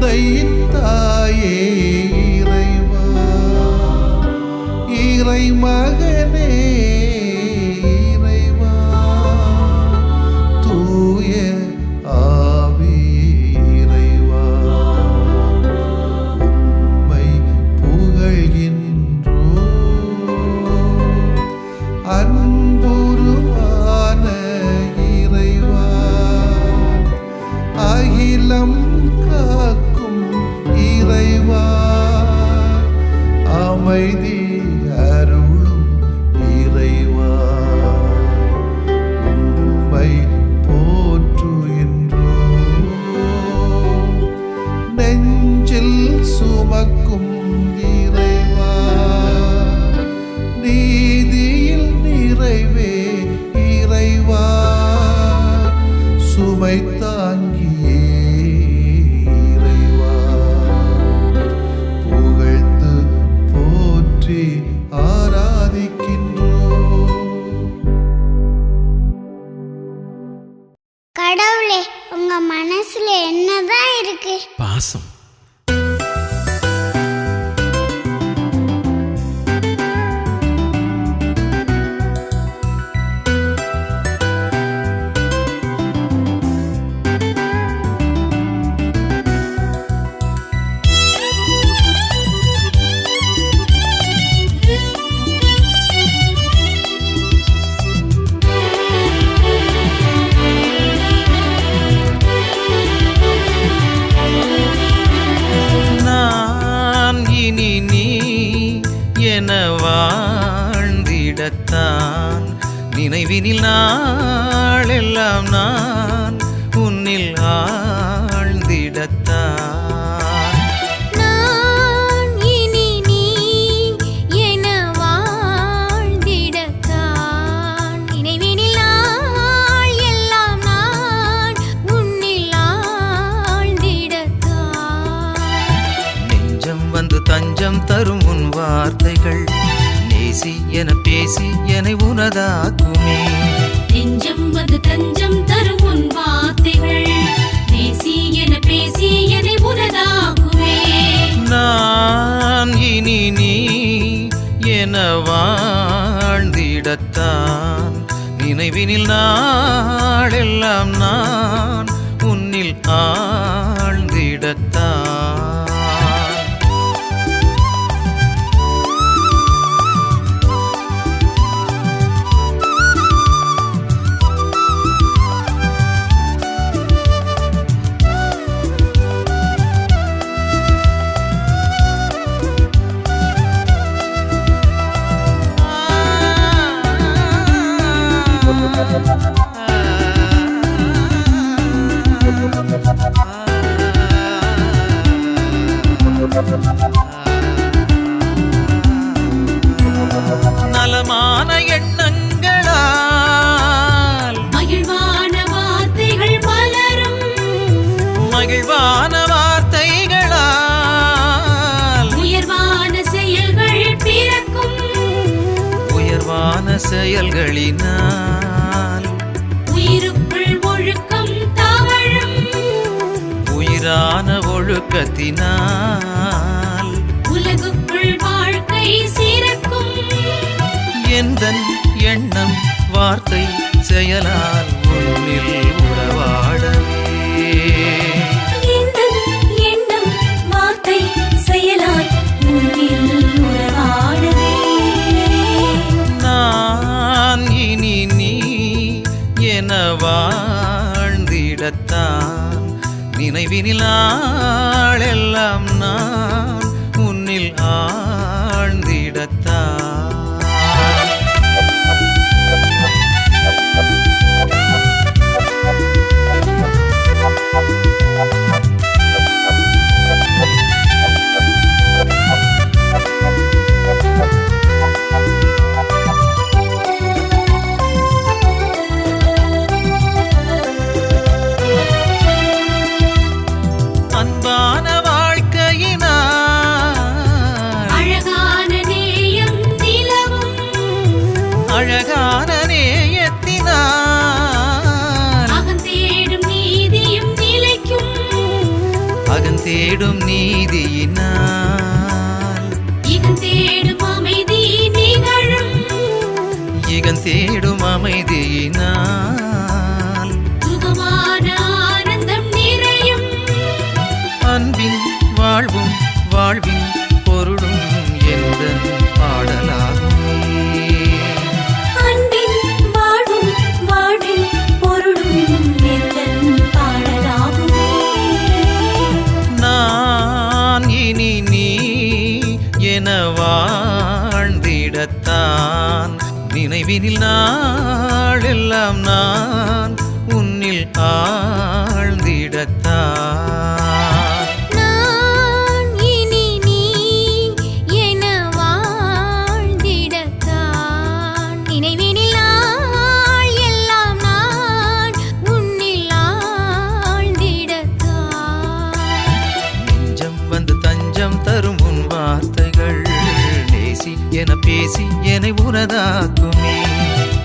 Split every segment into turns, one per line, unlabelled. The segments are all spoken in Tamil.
தந்தையின் தாயே இறைவா, இறை மகனே இறைவா, தூய ஆவி இறைவா, உம்மை புகழ்கின்றோம். அன்புருவான இறைவா, அகிலம் காக்கும் இறைவா, அமைதி அருளும் இறைவா, உம்மை போற்றுகின்றோம். நெஞ்சில் சுமக்கும் இறைவா, நீதியில் நிறைவே இறைவா, சுமை தாங்கியே இறைவா, புகழ்ந்து போற்றி ஆராதிக்கின்றோம்.
கடவுளே, உங்க மனசுல என்னதான் இருக்கு?
பாசம். நான் இனி நீ என வாழ்ந்திடத்தான், நினைவினில் நாளெல்லாம் நான் உன்னில் ஆழ்ந்திடத்தான்.
நான் இனி நீ என வாழ்ந்திடத்தான், நினைவினில் நாள் எல்லாம் நான் உன்னில் ஆழ்ந்திடத்தான்.
நெஞ்சம் வந்து தஞ்சம் தரும் உன் வார்த்தைகள், நேசி என பேசி என்னை உனதாக்குமே.
நெஞ்சம் வந்து தஞ்சம் தரும் உன் வார்த்தைகள், நேசி என பேசி என்னை உனதாக்குமே.
நான் இனி நீ என வாழ்ந்திடத்தான், நினைவினில் நாளெல்லாம் நான் உன்னில் ஆழ்ந்திடத்தான். நலமான எண்ணங்களால்
மகிழ்வான வார்த்தைகள் மலரும்,
மகிழ்வான வார்த்தைகளால்
உயர்வான செயல்கள் பிறக்கும்,
உயர்வான செயல்களினால்
உயிருக்குள் ஒழுக்கம் தவழும்,
உயிரான ஒழுக்கத்தினால்
உலகுக்குள் வாழ்க்கை சிறக்கும்.
எந்தன் எண்ணம் வார்த்தை செயலால் உன்னில் உறவாடவே,
எந்தன் எண்ணம் வார்த்தை செயலால் உன்னில் உறவாடவே.
நான் இனி நீ என வாழ்ந்திடத்தான், நினைவினில் நாளெல்லாம் நான் உன்னில் ஆழ்ந்திடத்தான். அன்பான வாழ்க்கையினால்
அழகான நேயம் நீ
இகன் தேடும் நீதியினால்
இகன் தேடும் அமைதி நிகழும்
இகன் தேடும் அமைதியினால்
சுகமான ஆனந்தம் நிறையும்
அன்பின் வாழ்வும் வாழ்வின் பொருளும் எந்தன் பாடலாகுமே
அன்பின் வாழ்வும் வாழ்வின் பொருளும் எந்தன் பாடலாகுமே
நான் இனி நீ என வாழ்ந்திடத்தான் நினைவினில் நாளெல்லாம் நான் உன்னில் ஆழ்ந்திடத்தான்
நான் இனி நீ என வாழ்ந்திடத்தான் நினைவினில் நாள் எல்லாம் நான் உன்னில் ஆழ்ந்திடத்தான்
நெஞ்சம் வந்து தஞ்சம் தரும் உன் வார்த்தைகள் நேசி என பேசி என்னை உனதாக்குமே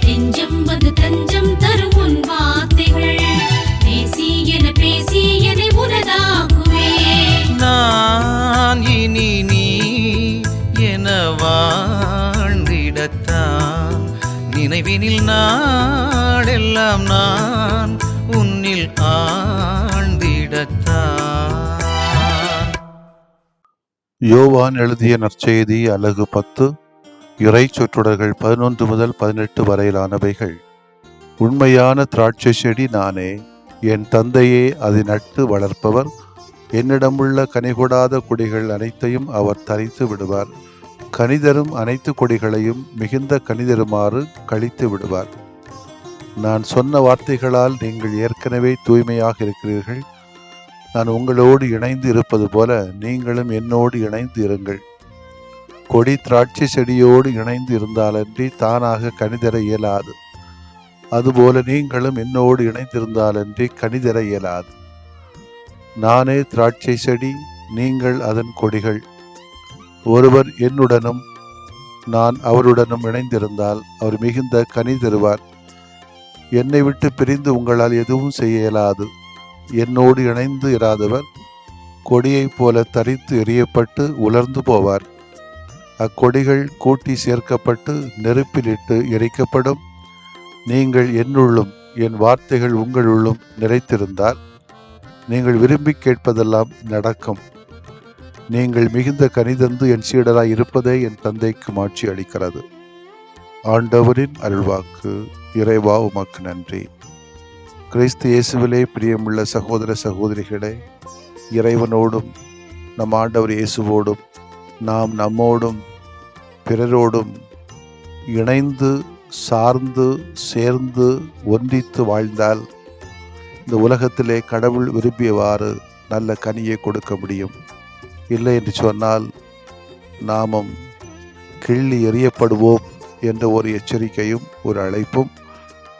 நெஞ்சம் வந்து தஞ்சம் தரும் உன் வார்த்தைகள் பேசி என பேசி என்னை உனதாக்குமே
நான் இனி நீ என வாழ்ந்திடத்தான் நினைவினில் நாளெல்லாம் நான் உன்னில் ஆழ்ந்திடத்தான்.
யோவான் எழுதிய நற்செய்தி அலகு 10 இறை சொற்றொடர்கள் 11 முதல் 18 வரையிலானவைகள். உண்மையான திராட்சை செடி நானே, என் தந்தையே அதை நட்டு வளர்ப்பவர். என்னிடமுள்ள கனிகொடாத கொடிகள் அனைத்தையும் அவர் தரித்து விடுவார். கனிதரும் அனைத்து கொடிகளையும் மிகுந்த கனிதருமாறு கழித்து விடுவார். நான் சொன்ன வார்த்தைகளால் நீங்கள் ஏற்கனவே தூய்மையாக இருக்கிறீர்கள். நான் உங்களோடு இணைந்து இருப்பது போல நீங்களும் என்னோடு இணைந்து இருங்கள். கொடி திராட்சை செடியோடு இணைந்து இருந்தாலன்றி தானாக கனிதர இயலாது. அதுபோல நீங்களும் என்னோடு இணைந்திருந்தாலன்றி கனிதர இயலாது. நானே திராட்சை செடி, நீங்கள் அதன் கொடிகள். ஒருவர் என்னுடனும் நான் அவருடனும் இணைந்திருந்தால் அவர் மிகுந்த கனி தருவார். என்னை விட்டு பிரிந்து உங்களால் எதுவும் செய்ய இயலாது. என்னோடு இணைந்து இராதவர் கொடியைப் போல தரித்து எறியப்பட்டு உலர்ந்து போவார். அக்கொடிகள் கூட்டி சேர்க்கப்பட்டு நெருப்பிலிட்டு எரிக்கப்படும். நீங்கள் என்னுள்ளும் என் வார்த்தைகள் உங்களுள்ளும் நிறைத்திருந்தால் நீங்கள் விரும்பி கேட்பதெல்லாம் நடக்கும். நீங்கள் மிகுந்த கனிதந்து என் சீடராய் இருப்பதே என் தந்தைக்கு மாட்சி அளிக்கிறது. ஆண்டவரின் அருள்வாக்கு. இறைவா உமக்கு நன்றி. கிறிஸ்து இயேசுவிலே பிரியமுள்ள சகோதர சகோதரிகளே, இறைவனோடும் நம் ஆண்டவர் இயேசுவோடும் நாம் நம்மோடும் பிறரோடும் இணைந்து சார்ந்து சேர்ந்து ஒன்றித்து வாழ்ந்தால் இந்த உலகத்திலே கடவுள் விரும்பியவாறு நல்ல கனியை கொடுக்க முடியும். இல்லை என்று சொன்னால் நாமும் கிள்ளி எறியப்படுவோம் என்ற ஒரு எச்சரிக்கையும் ஒரு அழைப்பும்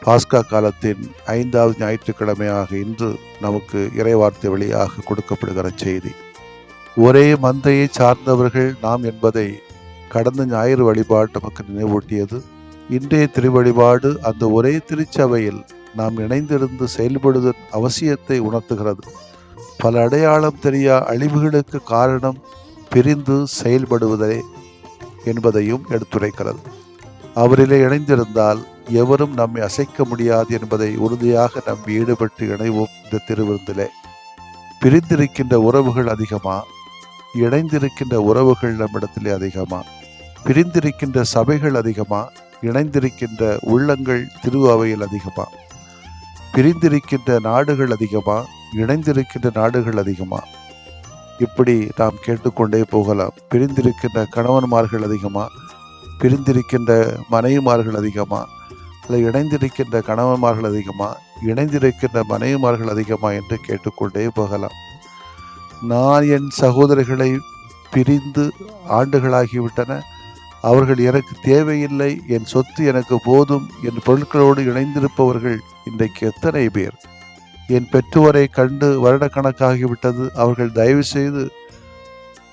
பாஸ்கா காலத்தின் 5வது ஞாயிற்றுக்கிழமையாக இன்று நமக்கு இறைவார்த்தை வழியாக கொடுக்கப்படுகிற செய்தி. ஒரே மந்தையை சார்ந்தவர்கள் நாம் என்பதை கடந்த ஞாயிறு வழிபாடு நமக்கு நினைவூட்டியது. இன்றைய திருவழிபாடு அந்த ஒரே திருச்சபையில் நாம் இணைந்திருந்து செயல்படுவதன் அவசியத்தை உணர்த்துகிறது. பல அடையாளம் தெரியா அழிவுகளுக்கு காரணம் பிரிந்து செயல்படுவதே என்பதையும் எடுத்துரைக்கிறது. அவரிலே இணைந்திருந்தால் எவரும் நம்மை அசைக்க முடியாது என்பதை உறுதியாக நம்பி ஈடுபட்டு இணைவோம். இந்த திருவிருந்திலே பிரிந்திருக்கின்ற உறவுகள் அதிகமா, இணைந்திருக்கின்ற உறவுகள் நம்மிடத்திலே அதிகமா? பிரிந்திருக்கின்ற சபைகள் அதிகமா, இணைந்திருக்கின்ற உள்ளங்கள் திரு அவையில் அதிகமா? பிரிந்திருக்கின்ற நாடுகள் அதிகமா, இணைந்திருக்கின்ற நாடுகள் அதிகமா? இப்படி நாம் கேட்டுக்கொண்டே போகலாம். பிரிந்திருக்கின்ற கணவன்மார்கள் அதிகமா, பிரிந்திருக்கின்ற மனைவிமார்கள் அதிகமா, இல்லை இணைந்திருக்கின்ற கணவன்மார்கள் அதிகமா, இணைந்திருக்கின்ற மனைவிமார்கள் அதிகமா என்று கேட்டுக்கொண்டே போகலாம். நான் என் சகோதரர்களை பிரிந்து ஆண்டுகளாகிவிட்டன, அவர்கள் எனக்கு தேவையில்லை, என் சொத்து எனக்கு போதும், என் பொருட்களோடு இணைந்திருப்பவர்கள் இன்றைக்கு எத்தனை பேர்? என் பெற்றோரை கண்டு வருடக்கணக்காகிவிட்டது, அவர்கள் தயவு செய்து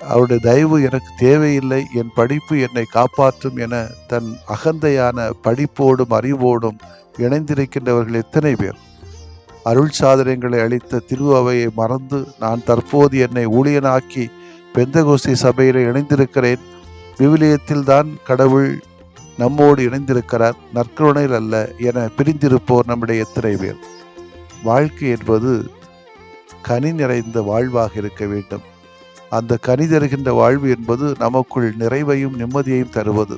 அவருடைய தயவு எனக்கு தேவையில்லை, என் படிப்பு என்னை காப்பாற்றும் என தன் அகந்தையான படிப்போடும் அறிவோடும் இணைந்திருக்கின்றவர்கள் எத்தனை பேர்? அருள் சாதனைகளை அளித்த திரு அவையை மறந்து நான் தற்போது என்னை ஊழியனாக்கி பெந்தகோஸ்தே சபையில் இணைந்திருக்கிறேன். விவிலியத்தில் தான் கடவுள் நம்மோடு இணைந்திருக்கிறார், நற்கருணையில் அல்ல என பிரிந்திருப்போர் நம்முடைய எத்தனை பேர்? வாழ்க்கை என்பது கனி நிறைந்த வாழ்வாக இருக்க வேண்டும். அந்த கனி தருகின்ற வாழ்வு என்பது நமக்குள் நிறைவையும் நிம்மதியையும் தருவது,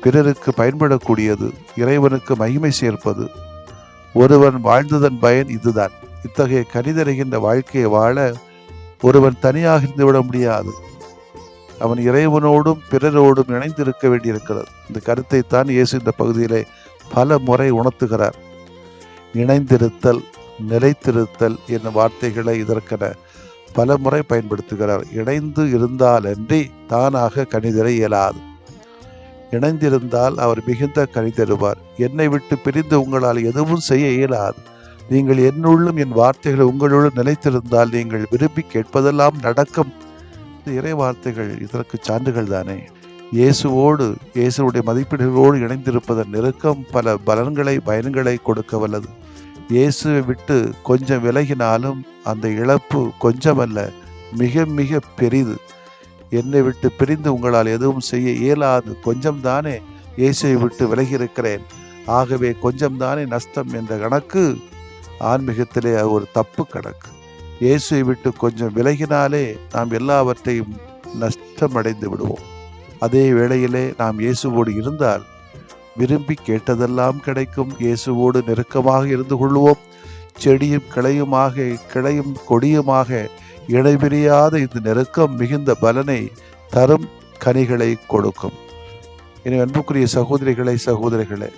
பிறருக்கு பயன்படக்கூடியது, இறைவனுக்கு மகிமை சேர்ப்பது. ஒருவன் வாழ்ந்ததன் பயன் இதுதான். இத்தகைய கனி தருகின்ற வாழ்க்கையை வாழ ஒருவன் தனியாக இருந்துவிட முடியாது. அவன் இறைவனோடும் பிறரோடும் இணைந்திருக்க வேண்டியிருக்கிறது. இந்த கருத்தை தான் இயேசு இந்த பகுதியிலே பல முறை உணர்த்துகிறார். இணைந்திருத்தல், நிலைத்திருத்தல் என்னும் வார்த்தைகளை இதற்கென பல முறை பயன்படுத்துகிறார். இணைந்து இருந்தால் அன்றி தானாக கனிதர இயலாது. இணைந்திருந்தால் அவர் மிகுந்த கனி தருவார். என்னை விட்டு பிரிந்து உங்களால் எதுவும் செய்ய இயலாது. நீங்கள் என்னுள்ளும் என் வார்த்தைகள் உங்களுடன் நிலைத்திருந்தால் நீங்கள் விரும்பி கேட்பதெல்லாம் நடக்கும். இறை வார்த்தைகள் இதற்கு சான்றுகள் தானே. இயேசுவோடு, இயேசுடைய மதிப்பீடுகளோடு இணைந்திருப்பதன் நெருக்கம் பல பயன்களை கொடுக்க வல்லது. இயேசுவை விட்டு கொஞ்சம் விலகினாலும் அந்த இழப்பு கொஞ்சமல்ல, மிக மிக பெரிது. என்னை விட்டு பிரிந்து உங்களால் எதுவும் செய்ய இயலாது. கொஞ்சம்தானே இயேசுவை விட்டு விலகி இருக்கிறேன், ஆகவே கொஞ்சம்தானே நஷ்டம் என்ற கணக்கு ஆன்மீகத்திலே ஒரு தப்பு கணக்கு. இயேசுவை விட்டு கொஞ்சம் விலகினாலே நாம் எல்லாவற்றையும் நஷ்டமடைந்து விடுவோம். அதே வேளையிலே நாம் இயேசுவோடு இருந்தால் விரும்பி கேட்டதெல்லாம் கிடைக்கும். இயேசுவோடு நெருக்கமாக இருந்து கொள்வோம். செடியும் கிளையும் கொடியுமாக இடைபிரியாத இந்த நெருக்கம் மிகுந்த பலனை தரும், கனிகளை கொடுக்கும். இனி அன்புக்குரிய சகோதரிகளே,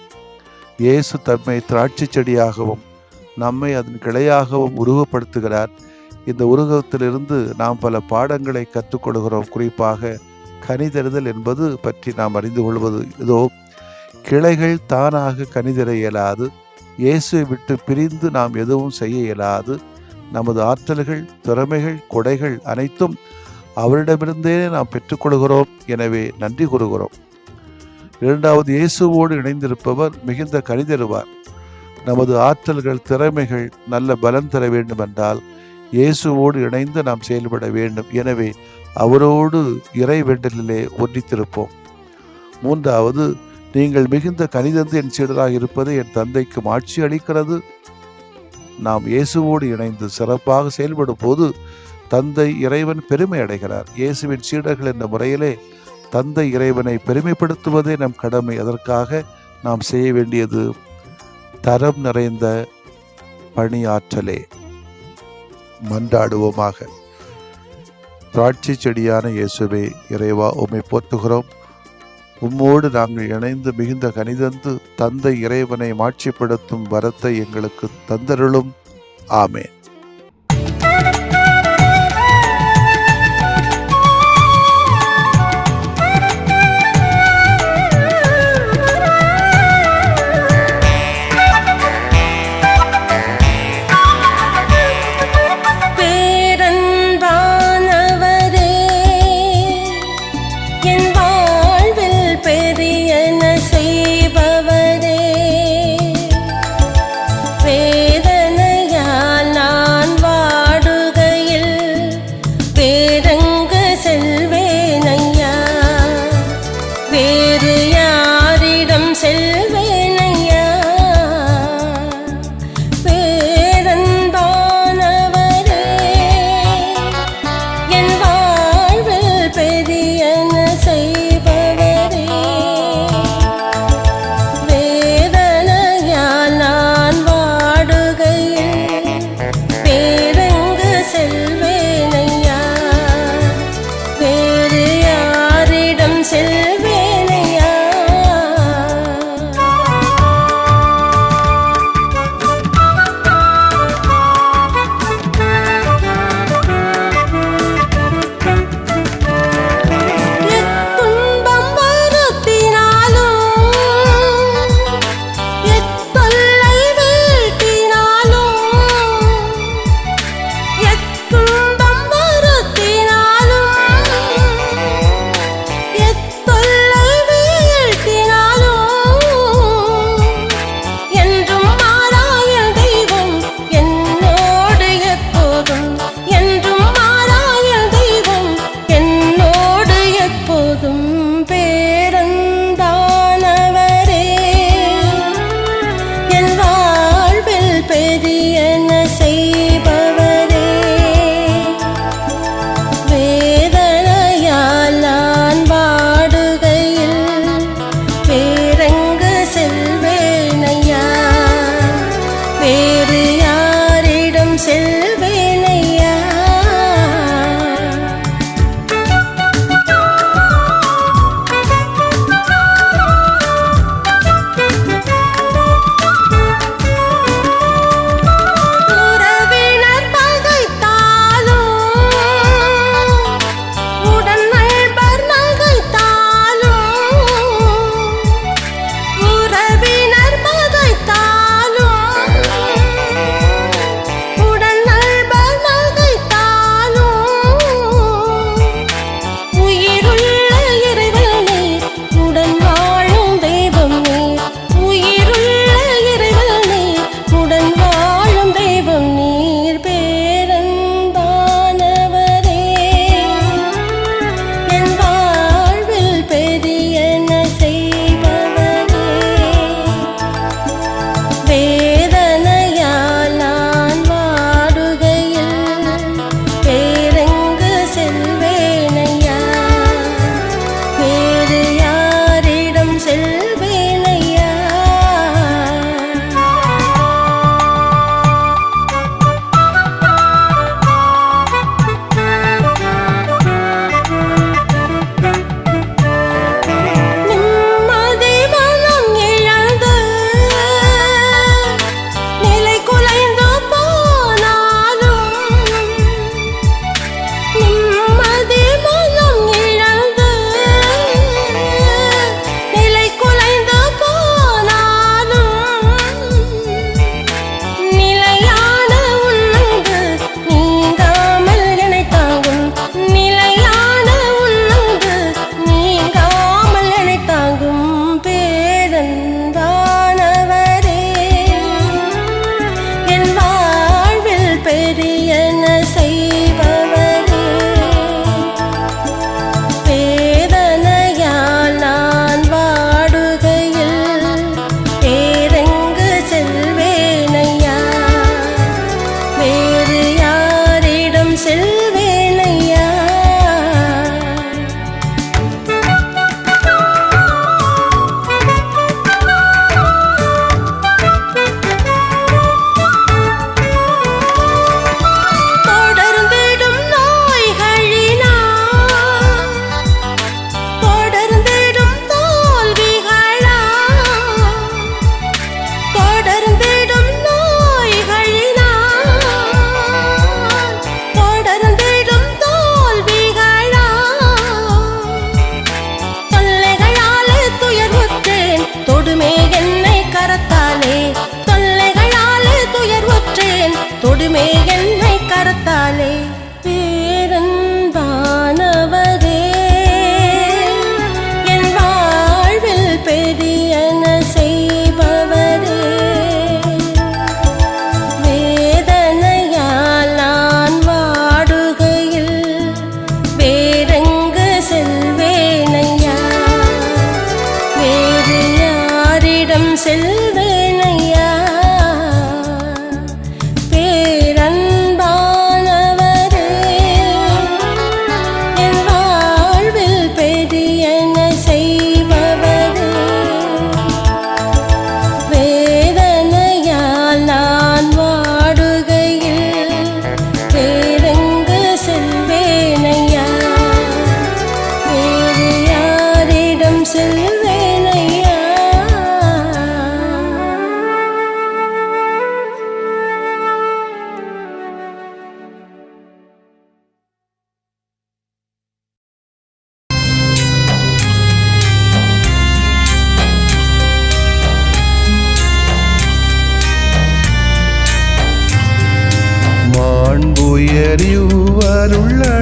இயேசு தம்மை திராட்சை செடியாகவும் நம்மை அதன் கிளையாகவும் உருவப்படுத்துகிறார். இந்த உருவத்திலிருந்து நாம் பல பாடங்களை கற்றுக்கொள்கிறோம். குறிப்பாக கனிதருதல் என்பது பற்றி நாம் அறிந்து கொள்வது இதோ. கிளைகள் தானாக கனிதர இயலாது. இயேசுவை விட்டு பிரிந்து நாம் எதுவும் செய்ய இயலாது. நமது ஆற்றல்கள், திறமைகள், கொடைகள் அனைத்தும் அவரிடமிருந்தே நாம் பெற்றுக்கொள்கிறோம். எனவே நன்றி கூறுகிறோம். இரண்டாவது, இயேசுவோடு இணைந்திருப்பவர் மிகுந்த கனி தருவார். நமது ஆற்றல்கள், திறமைகள் நல்ல பலன் தர வேண்டும் என்றால் இயேசுவோடு இணைந்து நாம் செயல்பட வேண்டும். எனவே அவரோடு இறை வேண்டலிலே ஒன்றித்திருப்போம். மூன்றாவது, நீங்கள் மிகுந்த கனிதந்து என் சீடராக இருப்பது என் தந்தைக்கு ஆட்சி அளிக்கிறது. நாம் இயேசுவோடு இணைந்து சிறப்பாக செயல்படும் போது தந்தை இறைவன் பெருமை அடைகிறார். இயேசுவின் சீடர்கள் என்ற முறையிலே தந்தை இறைவனை பெருமைப்படுத்துவதே நம் கடமை. அதற்காக நாம் செய்ய வேண்டியது தரம் நிறைந்த பணியாற்றலே. மன்றாடுவோமாக. திராட்சை செடியான இயேசுவே, இறைவா உம்மை போற்றுகிறோம். உம்மோடு நாங்கள் இணைந்து மிகுந்த கனிதந்து தந்தை இறைவனை மாட்சிப்படுத்தும் வரத்தை எங்களுக்கு தந்தருளும். ஆமென்.
வேதனையால் நான்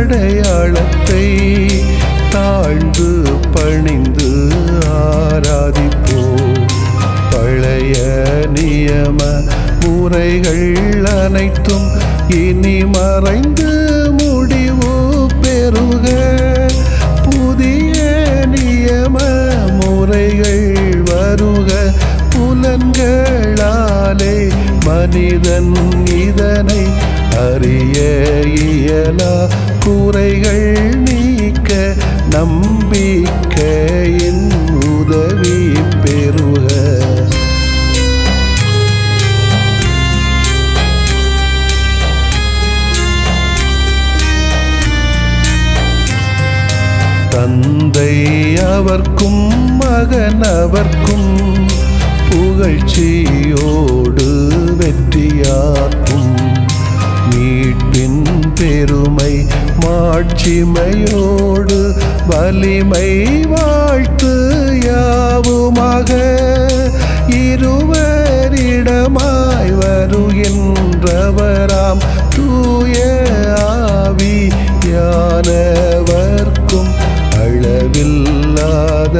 அடையாளத்தை தாழ்ந்து பணிந்து ஆராதிப்போம். பழைய நியம முறைகள் அனைத்தும் இனி மறைந்து முடிவு பெறுக. புதிய நியம முறைகள் வருக. புலன்களாலே மனிதன் இதனை அறிய இயலா. குறைகள் நீக்க நம்பிக்கையின் உதவி பெறுக. தந்தை அவர்க்கும் மகன் அவர்க்கும் புகழ்ச்சியோடு வெற்றியாக்கும். மீட்பின் பெருமை மாட்சிமையோடு வலிமை வாழ்த்து யாவுமாக. இருவரிடமாய் வருகின்றவராம் தூய ஆவியானவர்க்கும் அளவில்லாத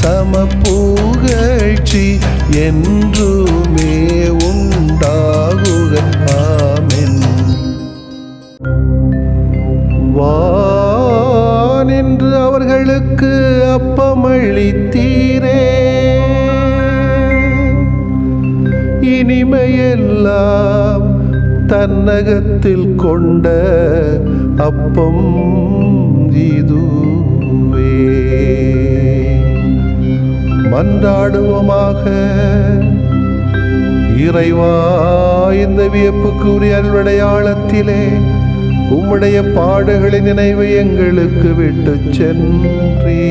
சமப்புகழ்ச்சி என்றுமே உண்டாகுக. ஆமென். வானென்று அவர்களுக்கு அப்பமளித்தீரே, இனிமையெல்லாம் தன்னகத்தில் கொண்ட அப்பம் இதுவே. மன்றாடுவோமாக. இறைவா, இந்த வியப்புக்குரிய அருளடையாளத்திலே உம்முடைய பாடுகளின் நினைவை எங்களுக்கு விட்டு சென்றீ.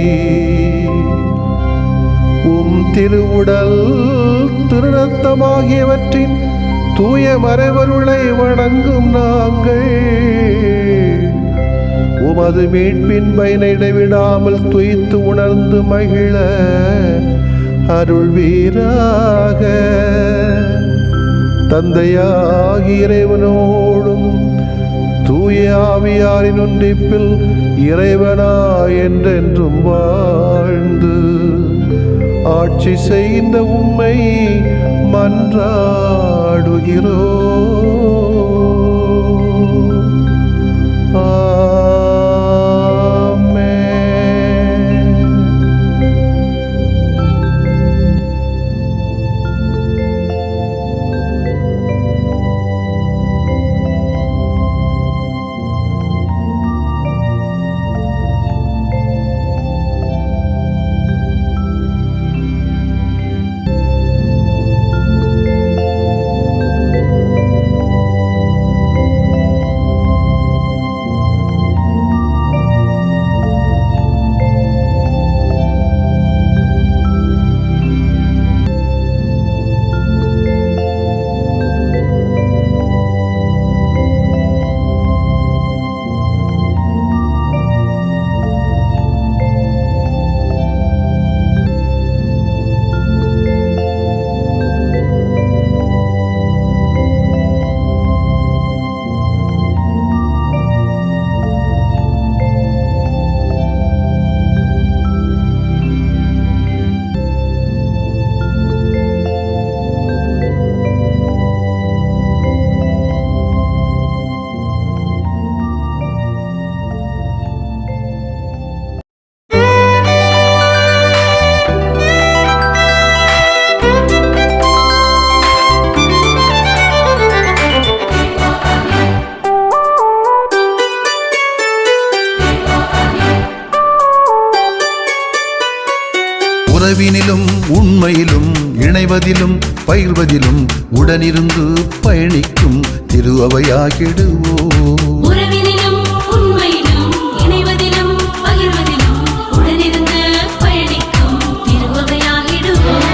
உம் திருவுடல் திருரத்தமாகியவற்றின் தூய மறைபொருளை வணங்கும் நாங்கள் உமது மீட்பின் பயனை இடைவிடாமல் துய்த்து உணர்ந்து மகிழ அருள்வீராக. தந்தையாகிய இறைவனோடும் தூய ஆவியாரின் ஒன்றிப்பில் இறைவனா என்றென்றும் வாழ்ந்து ஆட்சி செய்கின்ற உம்மை மன்றாடுகிறோம். ஆமென்.
உறவினிலும் உண்மையிலும் இணைவதிலும் பயிர்வதிலும் உடனிருந்து பயணிக்கும் திரு அவையாகிடுவோம்.
உறவினிலும் உண்மையிலும் இணைவதிலும் பகிர்வதிலும் உடனிருந்து பயணிக்கும் திருவகையாகிடுவோம்.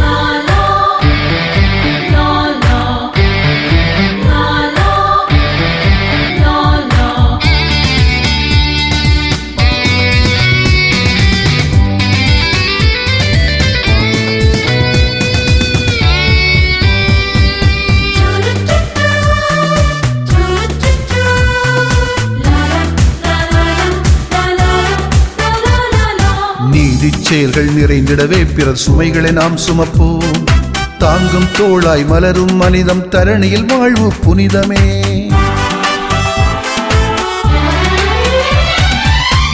La la la la
செயல்கள் நிறைந்திடவே பிறர் சுமைகளை நாம் சுமப்போம். தாங்கும் தோளாய் மலரும் மனிதம் தரணியில் வாழ்வு புனிதமே.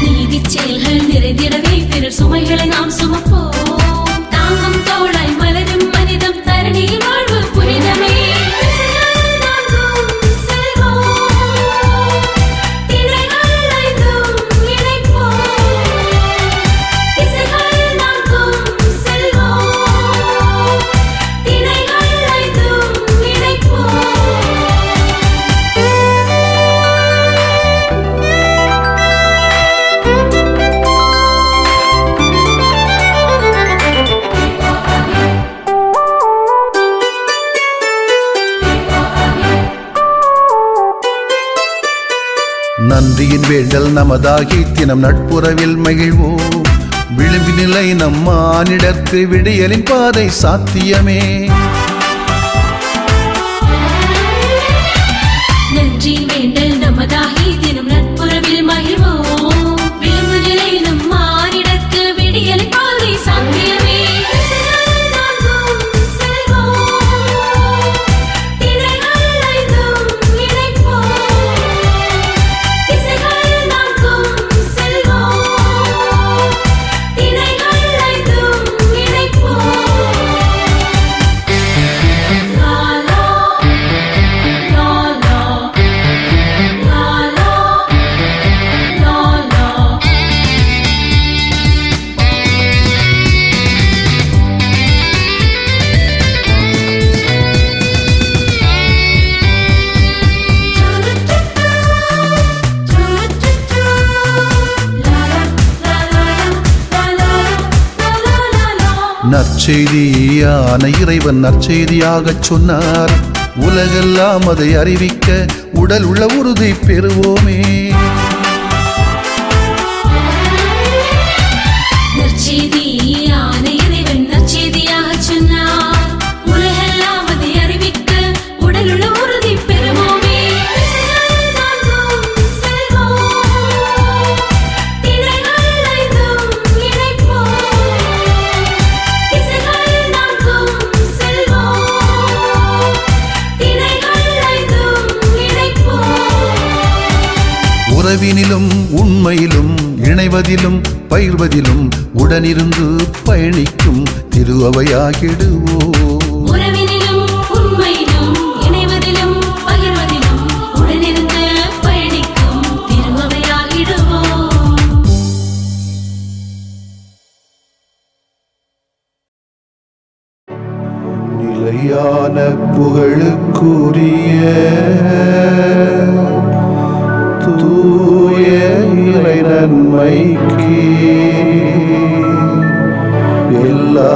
நீதி செயல்கள் நிறைந்திடவே பிறர் சுமைகளை நாம் சுமப்போம். தாங்கும் தோளாய் மலரும் மனிதம் தரணியில் வாழ்வு புனிதமே.
நன்றியின் வேண்டல் நமதாகி தினம் நட்புறவில் மகிழ்வோம். விளிம்பு நிலை நம் மானிடர்க்கு விடியலின் பாதை சாத்தியமே.
நன்றி வேண்டல் நமதாகி தினம் நட்புறவில் மகிழ்வோம். விளிம்பு நிலை நம் மானிடர்க்கு விடியலின் பாதை சாத்தியமே.
நற்செய்தியான இறைவன் நற்செய்தியாகச் சொன்னார். உலகெல்லாம் அதை அறிவிக்க உடல் உள்ள உறுதி பெறுவோமே.
நற்செய்தியான இறைவன் நற்செய்தியாகச் சொன்னார். உலகெல்லாம் அதை அறிவிக்க உடல் உள்ள உறுதி பெறுவோமே.
உறவினிலும் உண்மையிலும் இணைவதிலும் பயிர்வதிலும் உடனிருந்து பயணிக்கும் திரு அவையாகிடுவோம்.
உறவினிலும் உண்மையிலும் இணைவதிலும் பகிர்வதிலும் உடனிருந்து பயணிக்கும் திரு அவையாகிடுவோம்.
நிலையான புகழுக்குரிய தூய இறை நன்மைக்கு எல்லா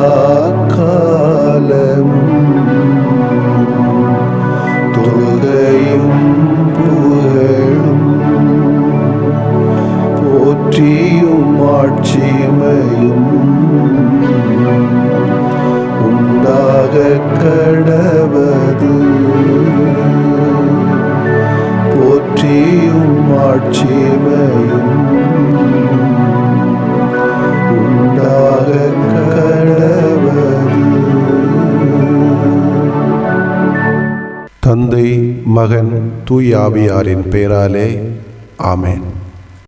காலமும் தொழுகையும் புகழும் போற்றியும் ஆட்சிமையும் உண்டாக கடவது. போற்றியும் ஆட்சிமையும் உண்டாக கடவது. தந்தை மகன் தூய ஆவியாரின் பெயராலே ஆமென்.